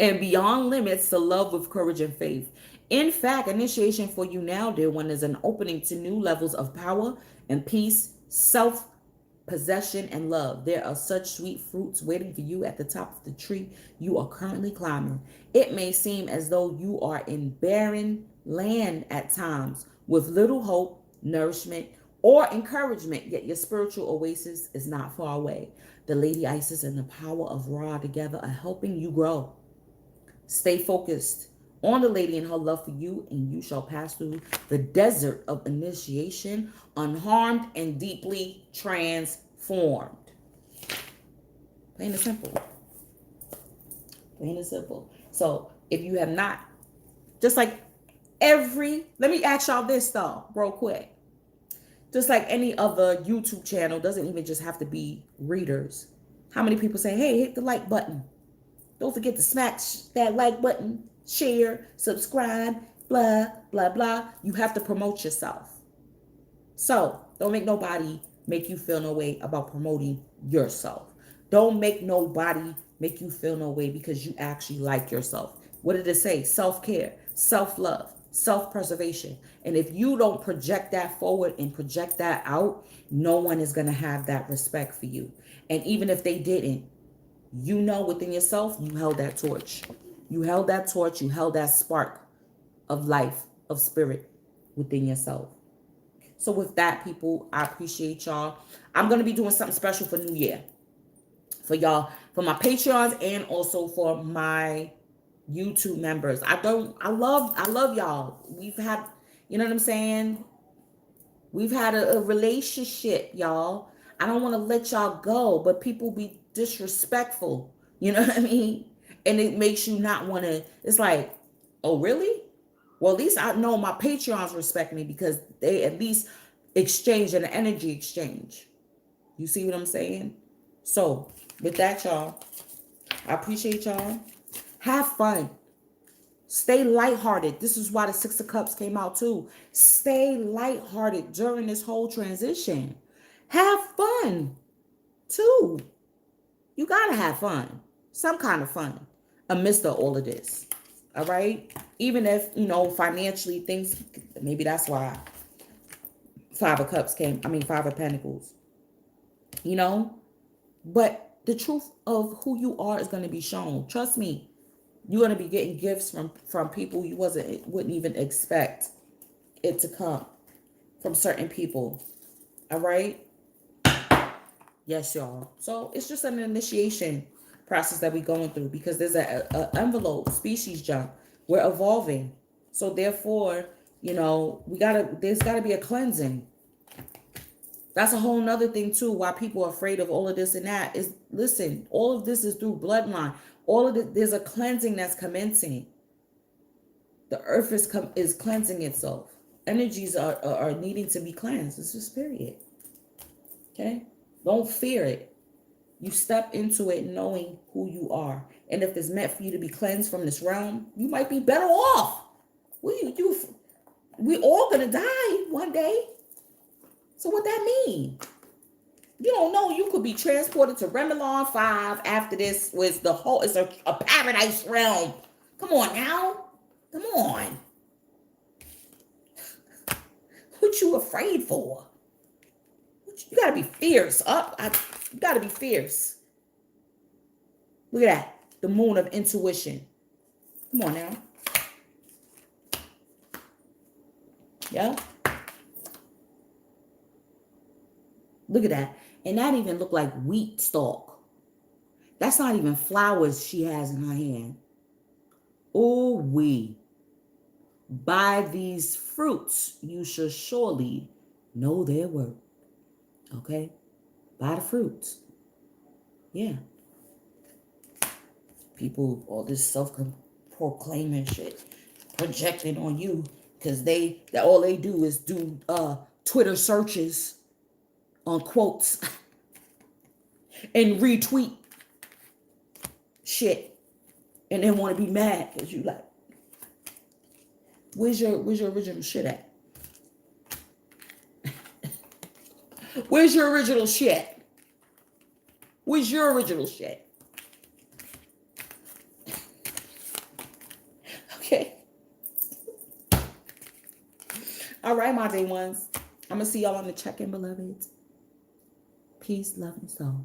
And beyond limits to love with courage and faith. In fact, initiation for you now, dear one, is an opening to new levels of power and peace, self-possession, and love. There are such sweet fruits waiting for you at the top of the tree you are currently climbing. It may seem as though you are in barren land at times, with little hope, nourishment, or encouragement, yet your spiritual oasis is not far away. The Lady Isis and the power of Ra together are helping you grow. Stay focused on the lady and her love for you, and you shall pass through the desert of initiation unharmed and deeply transformed. Plain and simple. Plain and simple. So if you have not, just like let me ask y'all this though, real quick. Just like any other YouTube channel, doesn't even just have to be readers. How many people say, hey, hit the like button? Don't forget to smash that like button, share, subscribe, blah, blah, blah. You have to promote yourself. So don't make nobody make you feel no way about promoting yourself. Don't make nobody make you feel no way because you actually like yourself. What did it say? Self-care, self-love, self-preservation. And if you don't project that forward and project that out, no one is going to have that respect for you. And even if they didn't, you know within yourself, you held that torch. You held that torch. You held that spark of life, of spirit within yourself. So with that, people, I appreciate y'all. I'm going to be doing something special for New Year. For y'all, for my Patreons and also for my YouTube members. I love y'all. You know what I'm saying? We've had a relationship, y'all. I don't want to let y'all go, but people be disrespectful. You know what I mean? And it makes you not want to. It's like, oh, really? Well, at least I know my Patreons respect me because they at least exchange an energy exchange. You see what I'm saying? So, with that, y'all, I appreciate y'all. Have fun. Stay lighthearted. This is why the Six of Cups came out too. Stay lighthearted during this whole transition. Have fun too. You gotta have fun. Some kind of fun amidst all of this. All right? Even if, financially things, maybe that's why Five of Cups came, Five of Pentacles. But the truth of who you are is going to be shown. Trust me. You're going to be getting gifts from people you wouldn't even expect it to come from certain people. All right? Yes, y'all. So it's just an initiation process that we're going through because there's a envelope, species jump. We're evolving. So therefore, there's gotta be a cleansing. That's a whole nother thing too, why people are afraid of all of this and that is, listen, all of this is through bloodline. All of it, there's a cleansing that's commencing. The earth is cleansing itself. Energies are needing to be cleansed. It's just period. Okay? Don't fear it. You step into it knowing who you are. And if it's meant for you to be cleansed from this realm, you might be better off. We all gonna die one day. So what that mean? You don't know. You could be transported to Remelon 5 after this was it's a paradise realm. Come on now. Come on. What you afraid for? You gotta be fierce. You gotta be fierce. Look at that. The moon of intuition. Come on now. Yeah. Look at that. And that even looked like wheat stalk. That's not even flowers she has in her hand. Oh, by these fruits you shall surely know their worth. Okay? By the fruits. Yeah. People, all this self-proclaiming shit projected on you because all they do is do Twitter searches on quotes and retweet shit and then want to be mad because you like, where's your original shit at? Where's your original shit? Where's your original shit? Okay. All right, my day ones. I'm going to see y'all on the check-in, beloveds. Peace, love, and soul.